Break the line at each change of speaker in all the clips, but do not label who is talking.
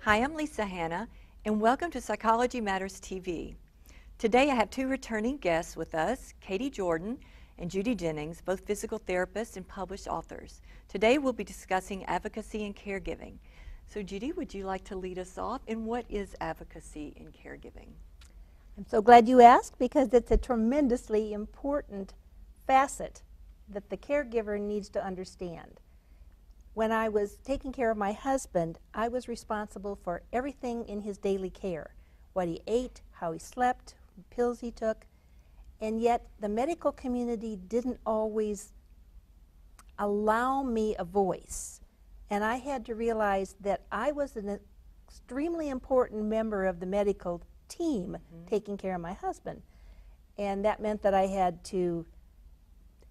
Hi, I'm Lisa Hanna, and welcome to Psychology Matters TV. Today I have two returning guests with us, Katie Jordan and Judy Jennings, both physical therapists and published authors. Today we'll be discussing advocacy and caregiving. So Judy, would you like to lead us off? And what is advocacy and caregiving?
I'm so glad you asked, because it's a tremendously important facet that the caregiver needs to understand. When I was taking care of my husband, I was responsible for everything in his daily care, what he ate, how he slept, pills he took, and yet the medical community didn't always allow me a voice. And I had to realize that I was an extremely important member of the medical team taking care of my husband. And that meant that I had to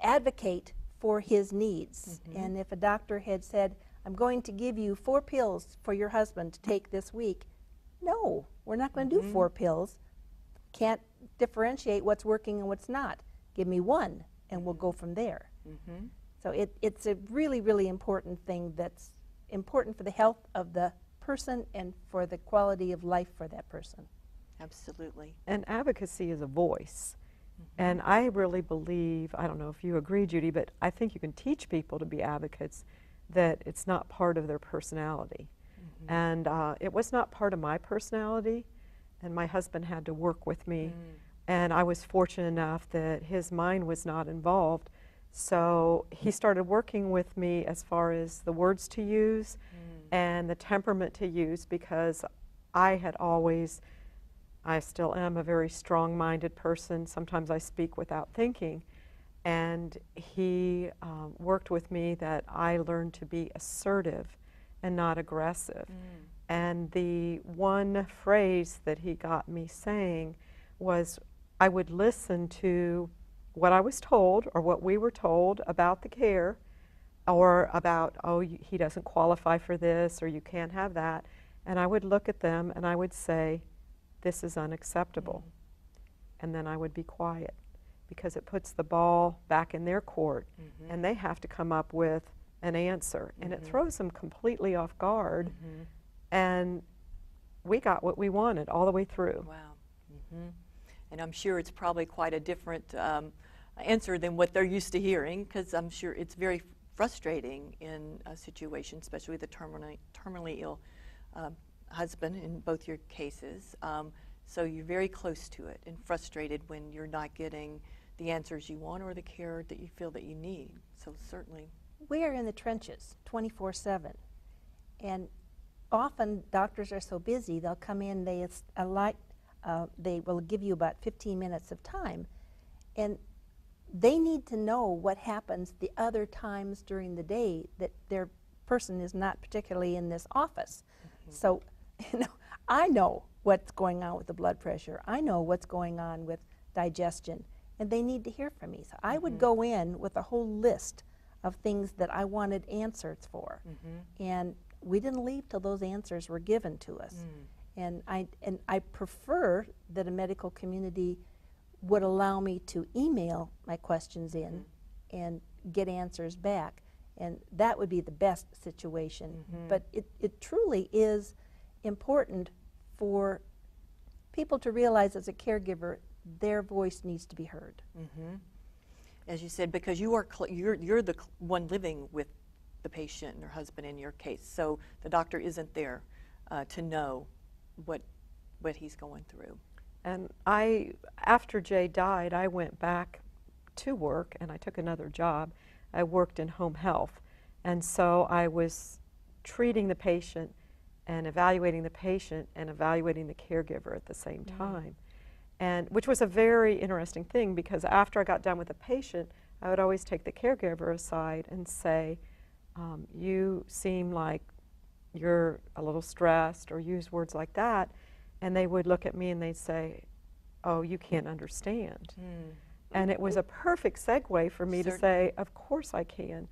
advocate for his needs. And if a doctor had said, I'm going to give you 4 pills for your husband to take this week, no, we're not going to do 4 pills. Can't differentiate what's working and what's not. Give me 1 and we'll go from there. So it's a really, really important thing that's important for the health of the person and for the quality of life for that person.
Absolutely.
And advocacy is a voice. And I really believe, I don't know if you agree, Judy, but I think you can teach people to be advocates, that it's not part of their personality. And it was not part of my personality, and my husband had to work with me. And I was fortunate enough that his mind was not involved. So he started working with me as far as the words to use and the temperament to use, because I had always, I still am a very strong-minded person. Sometimes I speak without thinking. And he worked with me that I learned to be assertive and not aggressive. And the one phrase that he got me saying was, I would listen to what I was told or what we were told about the care, or about, oh, he doesn't qualify for this, or you can't have that. And I would look at them and I would say, this is unacceptable. And then I would be quiet, because it puts the ball back in their court and they have to come up with an answer. And it throws them completely off guard. And we got what we wanted all the way through.
Wow. And I'm sure it's probably quite a different answer than what they're used to hearing, because I'm sure it's very frustrating in a situation, especially with a terminally ill husband in both your cases. So you're very close to it and frustrated when you're not getting the answers you want or the care that you feel that you need. So certainly.
We are in the trenches 24/7. And often doctors are so busy, they'll come in, they will give you about 15 minutes of time. And they need to know what happens the other times during the day that their person is not particularly in this office. So, I know what's going on with the blood pressure. I know what's going on with digestion, and they need to hear from me. So I would go in with a whole list of things that I wanted answers for, and we didn't leave till those answers were given to us. And I prefer that a medical community would allow me to email my questions in and get answers back, and that would be the best situation. But it truly is important for people to realize, as a caregiver, their voice needs to be heard.
As you said, because you are you're the one living with the patient and their husband in your case, so the doctor isn't there to know what he's going through.
And after Jay died, I went back to work and I took another job. I worked in home health, and so I was treating the patient and evaluating the patient and evaluating the caregiver at the same time. And which was a very interesting thing, because after I got done with the patient, I would always take the caregiver aside and say, you seem like you're a little stressed, or use words like that. And they would look at me and they'd say, oh, you can't understand. And it was a perfect segue for me to say, of course I can.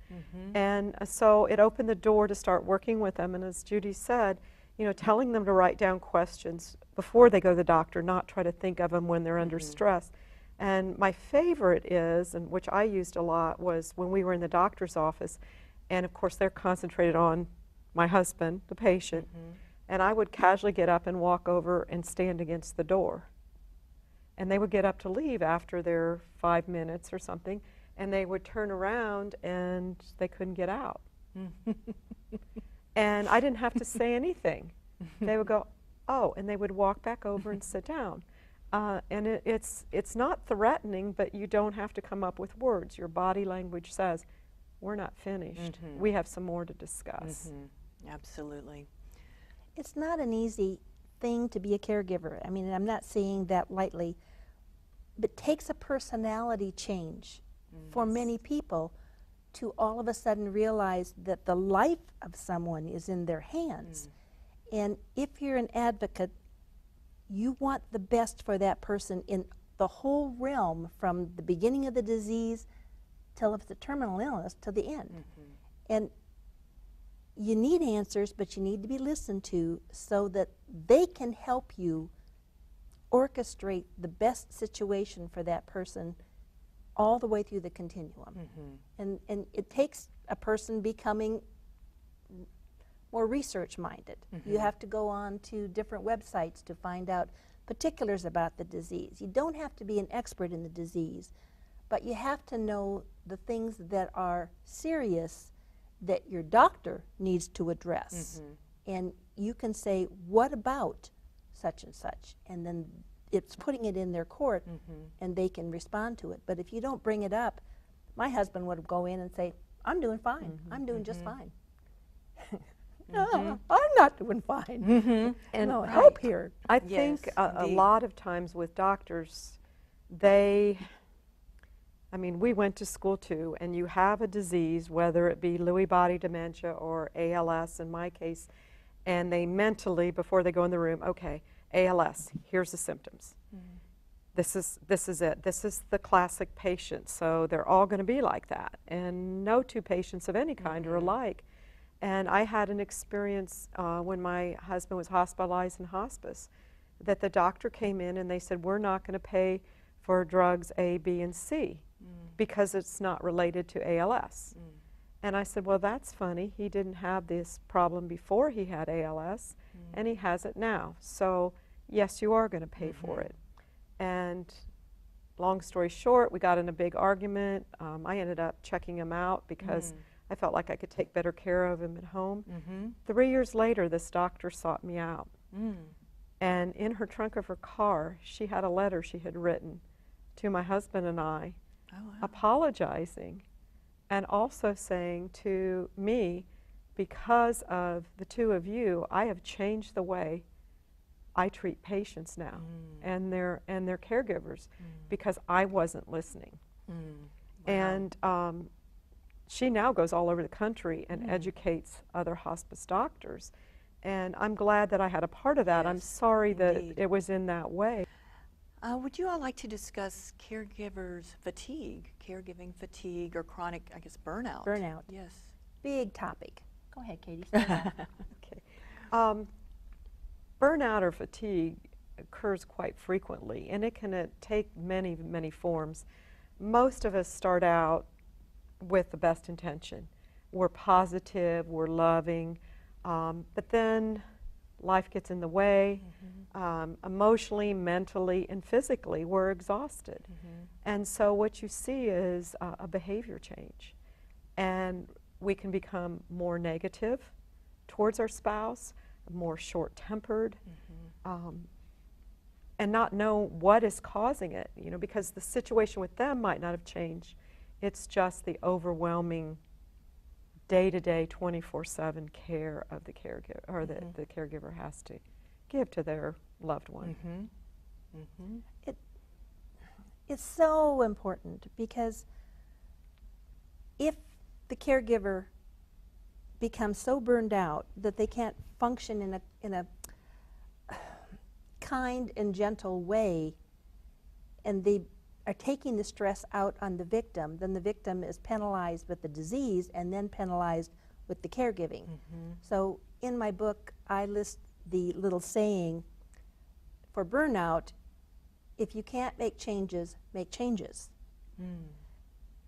And so it opened the door to start working with them. And as Judy said, telling them to write down questions before they go to the doctor, not try to think of them when they're under stress. And my favorite is, and which I used a lot, was when we were in the doctor's office, and of course they're concentrated on my husband, the patient, And I would casually get up and walk over and stand against the door. And they would get up to leave after their 5 minutes or something, and they would turn around and they couldn't get out. And I didn't have to say anything. They would go, oh, and they would walk back over and sit down. And it's not threatening, but you don't have to come up with words. Your body language says, we're not finished. We have some more to discuss.
Absolutely.
It's not an easy thing to be a caregiver. I mean, I'm not saying that lightly, but it takes a personality change for many people to all of a sudden realize that the life of someone is in their hands. And if you're an advocate, you want the best for that person in the whole realm, from the beginning of the disease till if it's a terminal illness to the end. And you need answers, but you need to be listened to so that they can help you orchestrate the best situation for that person all the way through the continuum. And it takes a person becoming more research-minded. You have to go on to different websites to find out particulars about the disease. You don't have to be an expert in the disease, but you have to know the things that are serious that your doctor needs to address. And you can say, what about such and such? And then it's putting it in their court, and they can respond to it. But if you don't bring it up, my husband would go in and say, I'm doing fine. I'm doing just fine. No, I'm not doing fine.
And
no, help here.
I think a lot of times with doctors, I mean, we went to school too, and you have a disease, whether it be Lewy body dementia or ALS in my case, and they mentally, before they go in the room, okay, ALS, here's the symptoms. This is it. This is the classic patient, so they're all going to be like that. And no two patients of any kind are alike. And I had an experience when my husband was hospitalized in hospice, that the doctor came in and they said, we're not going to pay for drugs A, B, and C because it's not related to ALS. And I said, well, that's funny. He didn't have this problem before he had ALS, and he has it now. So, yes, you are going to pay for it. And long story short, we got in a big argument. I ended up checking him out because I felt like I could take better care of him at home. 3 years later, this doctor sought me out. And in her trunk of her car, she had a letter she had written to my husband and I, apologizing, and also saying to me, because of the two of you, I have changed the way I treat patients now and their caregivers because I wasn't listening. And she now goes all over the country and educates other hospice doctors. And I'm glad that I had a part of that. I'm sorry that it was in that way.
Would you all like to discuss caregivers' fatigue, caregiving fatigue, or chronic, I guess, burnout?
Burnout.
Yes.
Big topic. Go ahead, Katie.
Okay. Burnout or fatigue occurs quite frequently, and it can take many, many forms. Most of us start out with the best intention. We're positive, we're loving, but then life gets in the way. Emotionally, mentally, and physically, we're exhausted. And so what you see is a behavior change. And we can become more negative towards our spouse, more short-tempered, and not know what is causing it, you know, because the situation with them might not have changed. It's just the overwhelming day-to-day 24/7 care of the caregiver, or that the caregiver has to give to their loved one.
It's so important, because if the caregiver becomes so burned out that they can't function in a kind and gentle way, and they are taking the stress out on the victim, then the victim is penalized with the disease and then penalized with the caregiving. So in my book, I list the little saying for burnout: if you can't make changes, make changes.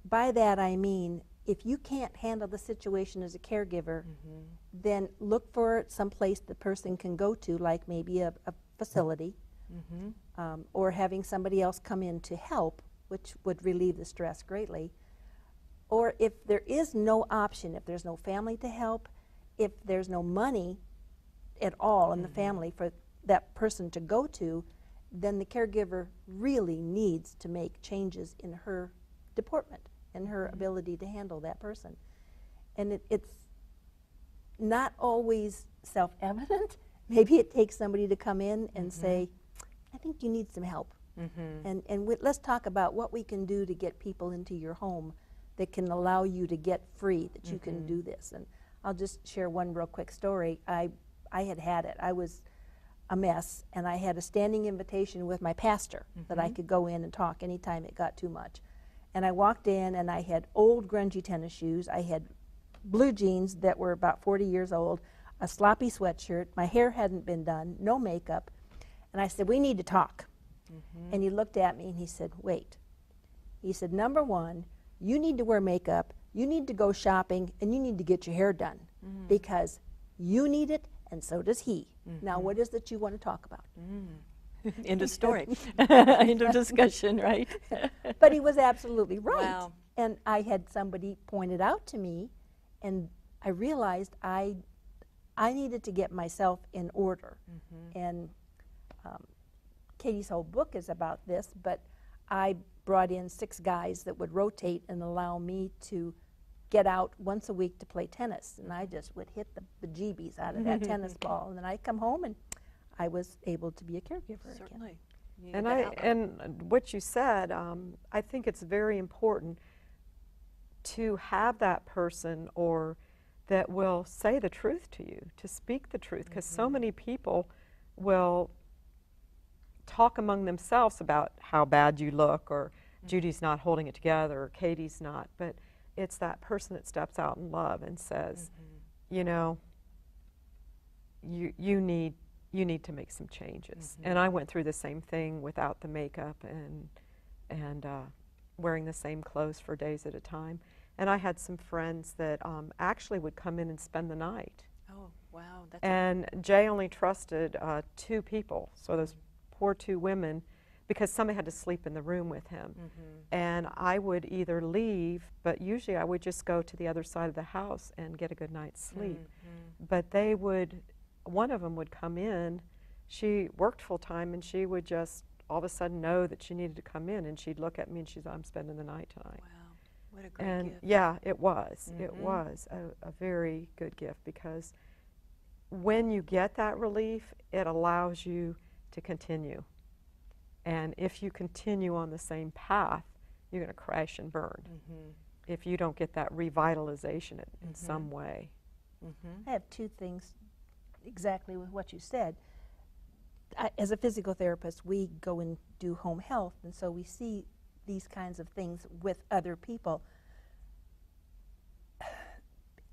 By that I mean, if you can't handle the situation as a caregiver, then look for some place the person can go to, like maybe a facility, or having somebody else come in to help, which would relieve the stress greatly. Or if there is no option, if there's no family to help, if there's no money at all in the family for that person to go to, then the caregiver really needs to make changes in her deportment and her ability to handle that person. And it's not always self-evident. Maybe it takes somebody to come in and say, I think you need some help. And let's talk about what we can do to get people into your home that can allow you to get free, that you can do this. And I'll just share one real quick story. I had it. I was a mess, and I had a standing invitation with my pastor that I could go in and talk anytime it got too much. And I walked in, and I had old grungy tennis shoes. I had blue jeans that were about 40 years old, a sloppy sweatshirt. My hair hadn't been done, no makeup. And I said, we need to talk. And he looked at me, and he said, wait. He said, number one, you need to wear makeup, you need to go shopping, and you need to get your hair done because you need it, and so does he. Now, what is it you want to talk about?
End of story. End of discussion, right?
But he was absolutely right.
Wow.
And I had somebody point it out to me, and I realized I needed to get myself in order. And Katie's whole book is about this, but I brought in 6 guys that would rotate and allow me to get out once a week to play tennis. And I just would hit the bejeebies out of that tennis ball. And then I'd come home, and I was able to be a caregiver again.
Certainly.
And what you said, I think it's very important to have that person or that will say the truth to you, to speak the truth, because so many people will talk among themselves about how bad you look, or Judy's not holding it together, or Katie's not, but it's that person that steps out in love and says, you know, you need to make some changes. And I went through the same thing without the makeup and wearing the same clothes for days at a time. And I had some friends that actually would come in and spend the night.
Oh, wow.
And Jay only trusted 2 people, so those poor 2 women, because somebody had to sleep in the room with him. And I would either leave, but usually I would just go to the other side of the house and get a good night's sleep. But they would, one of them would come in, she worked full time, and she would just all of a sudden know that she needed to come in, and she'd look at me and she'd say, I'm spending the night tonight.
Wow, what a great
And
gift.
yeah, it was. It was a very good gift, because when you get that relief, it allows you to continue. And if you continue on the same path, you're going to crash and burn if you don't get that revitalization in some way.
I have 2 things exactly with what you said. As a physical therapist, we go and do home health, and so we see these kinds of things with other people.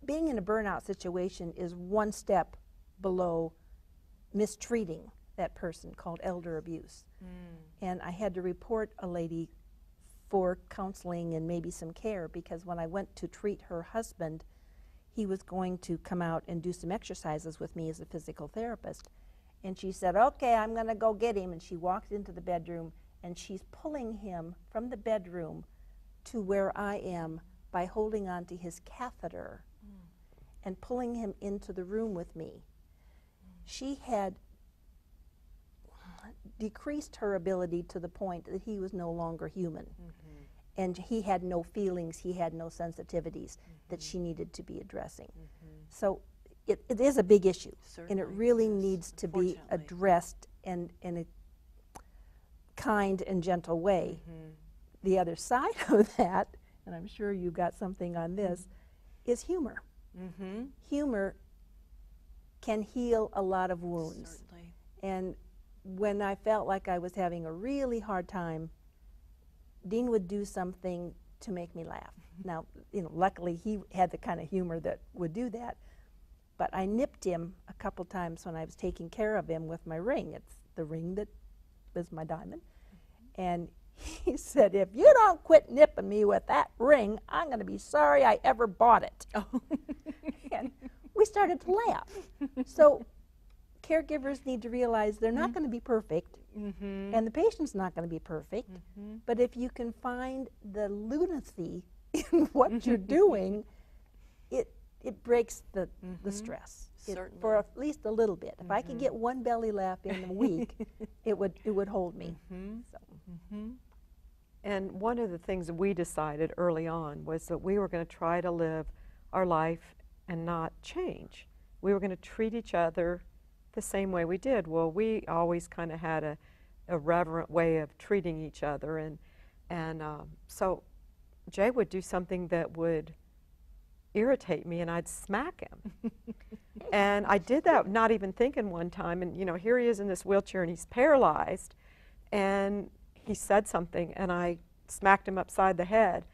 Being in a burnout situation is one step below mistreating that person, called elder abuse. And I had to report a lady for counseling and maybe some care, because when I went to treat her husband, he was going to come out and do some exercises with me as a physical therapist. And she said, okay, I'm going to go get him. And she walked into the bedroom, and she's pulling him from the bedroom to where I am by holding on to his catheter and pulling him into the room with me. She had decreased her ability to the point that he was no longer human. And he had no feelings, he had no sensitivities that she needed to be addressing. So it is a big issue.
Certainly,
And it really
yes,
needs to be
unfortunately.
addressed and in a kind and gentle way. The other side of that, and I'm sure you got something on this, is humor. Humor can heal a lot of wounds.
Certainly.
And when I felt like I was having a really hard time, Dean would do something to make me laugh. Now, you know, luckily he had the kind of humor that would do that. But I nipped him a couple times when I was taking care of him with my ring. It's the ring that was my diamond. And he said, if you don't quit nipping me with that ring, I'm going to be sorry I ever bought it.
Oh.
And we started to laugh. So caregivers need to realize they're not going to be perfect, and the patient's not going to be perfect, but if you can find the lunacy in what you're doing, it breaks the stress.
Certainly.
For at least a little bit. If I could get one belly laugh in a week, it would hold me. So.
And one of the things we decided early on was that we were going to try to live our life and not change. We were going to treat each other the same way we did. Well, we always kind of had a reverent way of treating each other, and so Jay would do something that would irritate me, and I'd smack him. And I did that not even thinking one time, and here he is in this wheelchair and he's paralyzed, and he said something and I smacked him upside the head,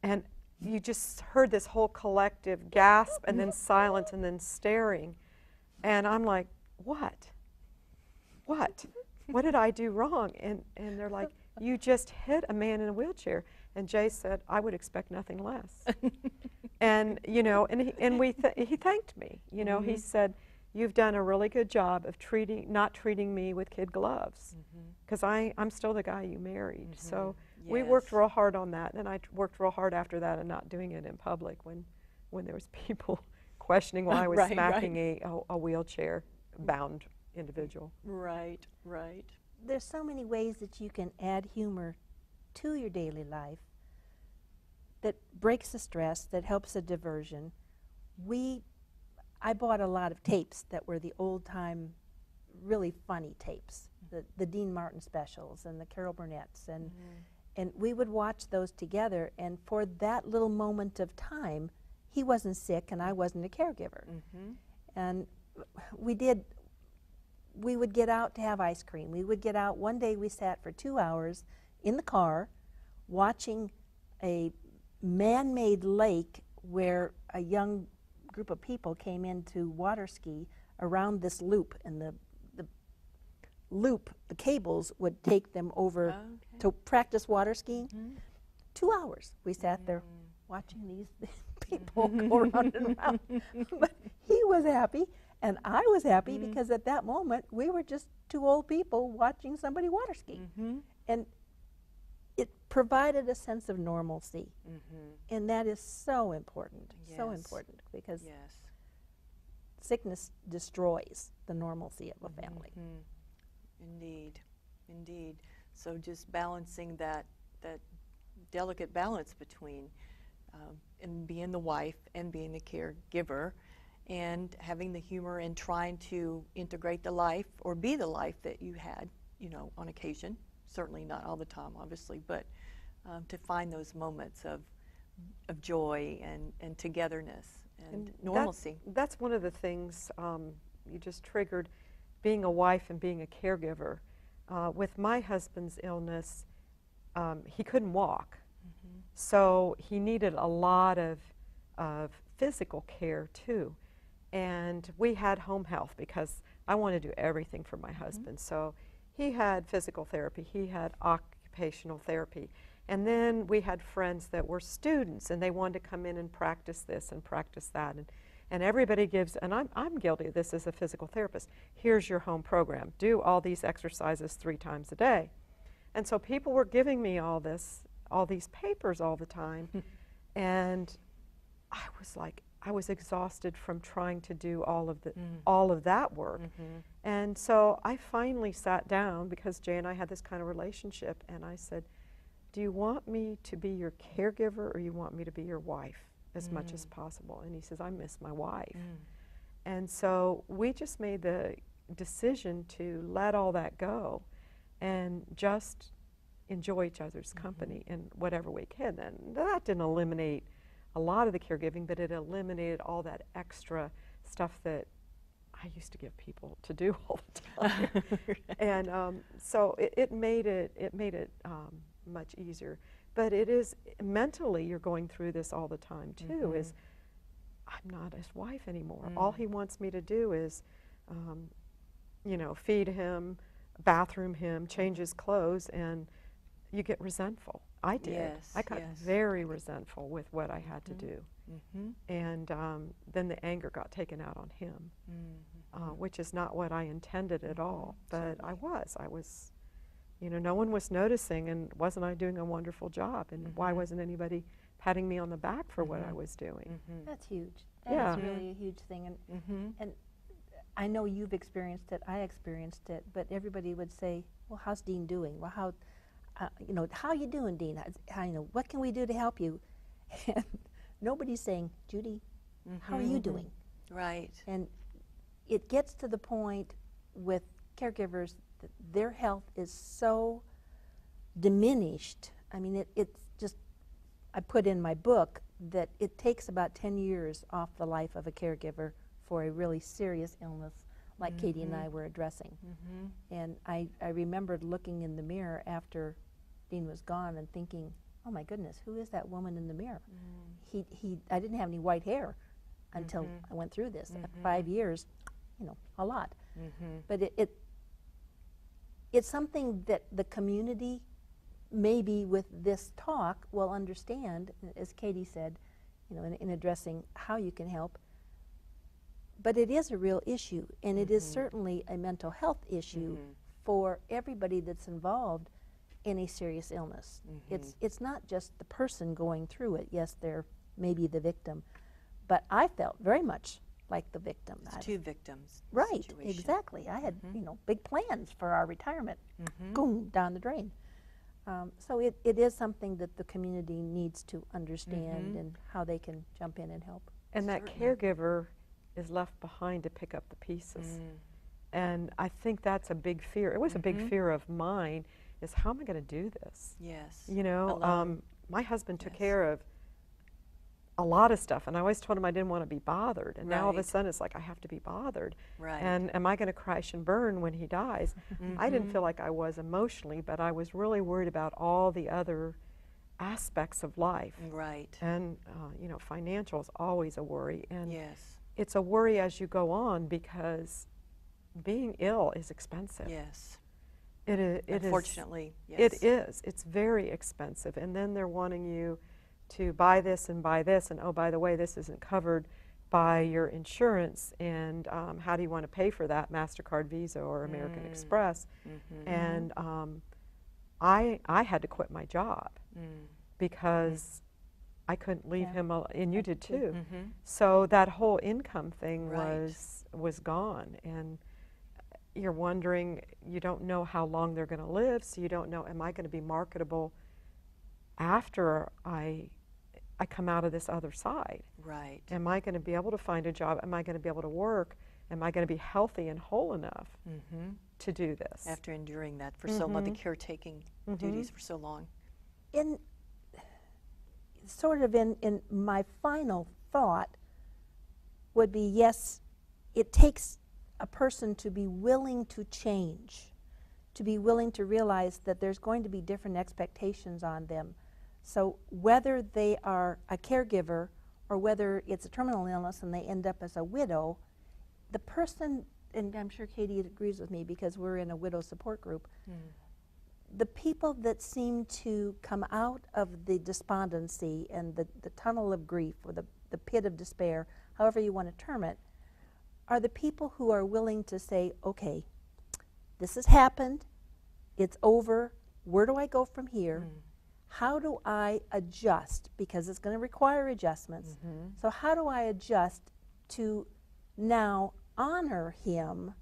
and you just heard this whole collective gasp and then silence and then staring, and I'm like, what did I do wrong? And they're like, you just hit a man in a wheelchair. And Jay said, I would expect nothing less. And he thanked me. He said, you've done a really good job of not treating me with kid gloves, because I'm still the guy you married. So we worked real hard on that, and I worked real hard after that and not doing it in public when there was people questioning why I was smacking a wheelchair-bound individual.
Right.
There's so many ways that you can add humor to your daily life that breaks the stress, that helps a diversion. I bought a lot of tapes that were the old-time, really funny tapes, the Dean Martin specials and the Carol Burnett's, and we would watch those together, and for that little moment of time, he wasn't sick and I wasn't a caregiver. And we would get out to have ice cream. We would get out. One day we sat for 2 hours in the car watching a man-made lake where a young group of people came in to water ski around this loop, and the loop, the cables would take them over to practice water skiing. 2 hours we sat there watching these people go around and around. But he was happy and I was happy because at that moment we were just two old people watching somebody water ski. And it provided a sense of normalcy. And that is so important, so important, because sickness destroys the normalcy of a family.
Indeed. So just balancing that delicate balance between and being the wife and being the caregiver, and having the humor and trying to integrate the life or be the life that you had, on occasion. Certainly not all the time, obviously, but to find those moments of joy and togetherness and normalcy.
That's one of the things you just triggered, being a wife and being a caregiver. With my husband's illness, he couldn't walk, so he needed a lot of physical care too. And we had home health because I wanted to do everything for my husband. So he had physical therapy, he had occupational therapy, and then we had friends that were students and they wanted to come in and practice this and practice that. And everybody gives, and I'm guilty of this as a physical therapist, here's your home program. Do all these exercises 3 times a day. And so people were giving me all these papers all the time. And I was like, I was exhausted from trying to do all of that work. And so I finally sat down, because Jay and I had this kind of relationship, and I said, do you want me to be your caregiver or you want me to be your wife as much as possible? And he says, I miss my wife. And so we just made the decision to let all that go and just enjoy each other's company in whatever we can. And that didn't eliminate a lot of the caregiving, but it eliminated all that extra stuff that I used to give people to do all the time. And so it made it much easier. But it is, mentally, you're going through this all the time too, is I'm not his wife anymore. All he wants me to do is, feed him, bathroom him, change his clothes, and you get resentful. I did.
Yes,
I got
yes.
very resentful with what I had to do.
Mm-hmm.
And then the anger got taken out on him, which is not what I intended at all. But I was, no one was noticing, and wasn't I doing a wonderful job? And why wasn't anybody patting me on the back for what I was doing?
That's huge. That
Yeah.
is really a huge thing. And I know you've experienced it, I experienced it, but everybody would say, well, how's Dean doing? Well, how are you doing, Dean? What can we do to help you? And nobody's saying, Judy, how are you doing?
Right.
And it gets to the point with caregivers that their health is so diminished. I mean, it's just, I put in my book that it takes about 10 years off the life of a caregiver for a really serious illness like Katie and I were addressing. And I remembered looking in the mirror after Dean was gone and thinking, oh my goodness, who is that woman in the mirror? I didn't have any white hair until I went through this. 5 years, a lot. But it's something that the community, maybe with this talk, will understand, as Katie said, in addressing how you can help. But it is a real issue, and it is certainly a mental health issue for everybody that's involved in a serious illness. It's not just the person going through it. Yes, they're maybe the victim, but I felt very much like the victim.
It's two victims.
Right,
situation.
exactly. I had big plans for our retirement. Boom, down the drain. So it is something that the community needs to understand and how they can jump in and help.
And that caregiver is left behind to pick up the pieces. And I think that's a big fear. It was a big fear of mine, is how am I going to do this?
Yes.
My husband took care of a lot of stuff, and I always told him I didn't want to be bothered. And now all of a sudden it's like I have to be bothered.
Right.
And am I going to crash and burn when he dies? I didn't feel like I was emotionally, but I was really worried about all the other aspects of life.
Right.
And, financial is always a worry. And
Yes.
it's a worry as you go on, because being ill is expensive.
Yes.
It
Unfortunately,
is.
yes.
It is. It's very expensive. And then they're wanting you to buy this, and oh, by the way, this isn't covered by your insurance, and how do you want to pay for that, MasterCard, Visa, or American Express? And I had to quit my job because I couldn't leave him alone, and you did too. So that whole income thing was gone, and you're wondering, you don't know how long they're going to live, so you don't know, am I going to be marketable after I come out of this other side?
Right.
Am I going to be able to find a job? Am I going to be able to work? Am I going to be healthy and whole enough to do this?
After enduring that for so long, the caretaking duties for so long.
In my final thought would be, yes, it takes a person to be willing to change, to be willing to realize that there's going to be different expectations on them. So whether they are a caregiver or whether it's a terminal illness and they end up as a widow, the person, and I'm sure Katie agrees with me because we're in a widow support group, the people that seem to come out of the despondency and the tunnel of grief, or the pit of despair, however you want to term it, are the people who are willing to say, okay, this has happened, it's over, where do I go from here? How do I adjust? Because it's going to require adjustments. So how do I adjust to now honor him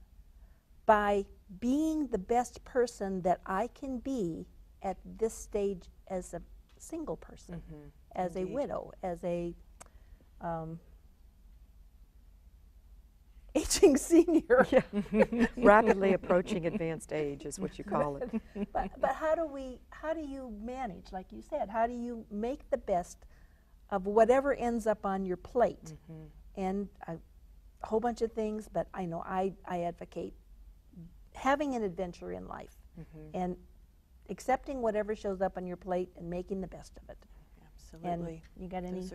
by being the best person that I can be at this stage as a single person, as a widow, as a aging senior.
Rapidly approaching advanced age is what you call it.
But how do you manage, like you said, how do you make the best of whatever ends up on your plate? And a whole bunch of things, but I know I advocate having an adventure in life and accepting whatever shows up on your plate and making the best of it.
Absolutely.
And you got any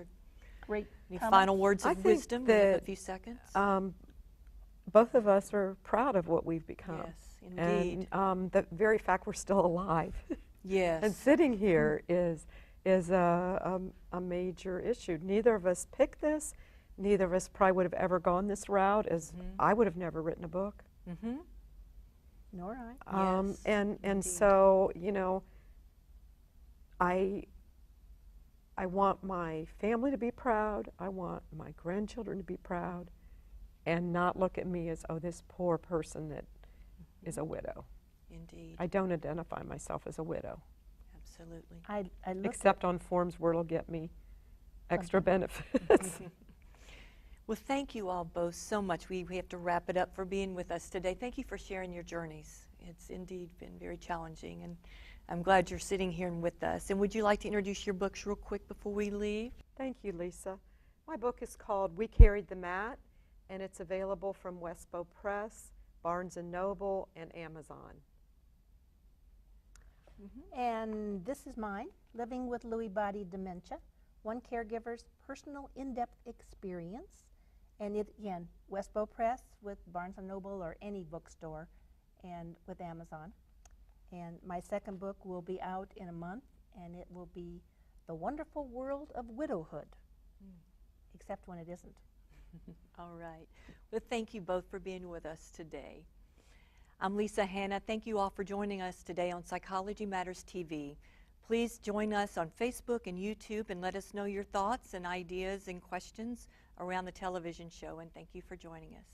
great
final words of wisdom? We have a few seconds.
Both of us are proud of what we've become.
Yes, indeed.
And the very fact we're still alive
Yes.
And sitting here is a major issue. Neither of us picked this. Neither of us probably would have ever gone this route, as I would have never written a book.
Mm-hmm.
Nor I.
Yes,
and
indeed.
so, you know, I want my family to be proud. I want my grandchildren to be proud, and not look at me as, oh, this poor person that is a widow.
Indeed.
I don't identify myself as a widow,
Absolutely.
I look
except on forms where it'll get me extra benefits.
Well, thank you all both so much. We have to wrap it up for being with us today. Thank you for sharing your journeys. It's indeed been very challenging, and I'm glad you're sitting here and with us. And would you like to introduce your books real quick before we leave?
Thank you, Lisa. My book is called We Carried the Mat, and it's available from Westbow Press, Barnes & Noble, and Amazon.
And this is mine, Living with Lewy Body Dementia, One Caregiver's Personal In-Depth Experience. And it, again, Westbow Press with Barnes & Noble or any bookstore, and with Amazon. And my second book will be out in a month, and it will be The Wonderful World of Widowhood, except when it isn't.
All right. Well, thank you both for being with us today. I'm Lisa Hanna. Thank you all for joining us today on Psychology Matters TV. Please join us on Facebook and YouTube and let us know your thoughts and ideas and questions around the television show. And thank you for joining us.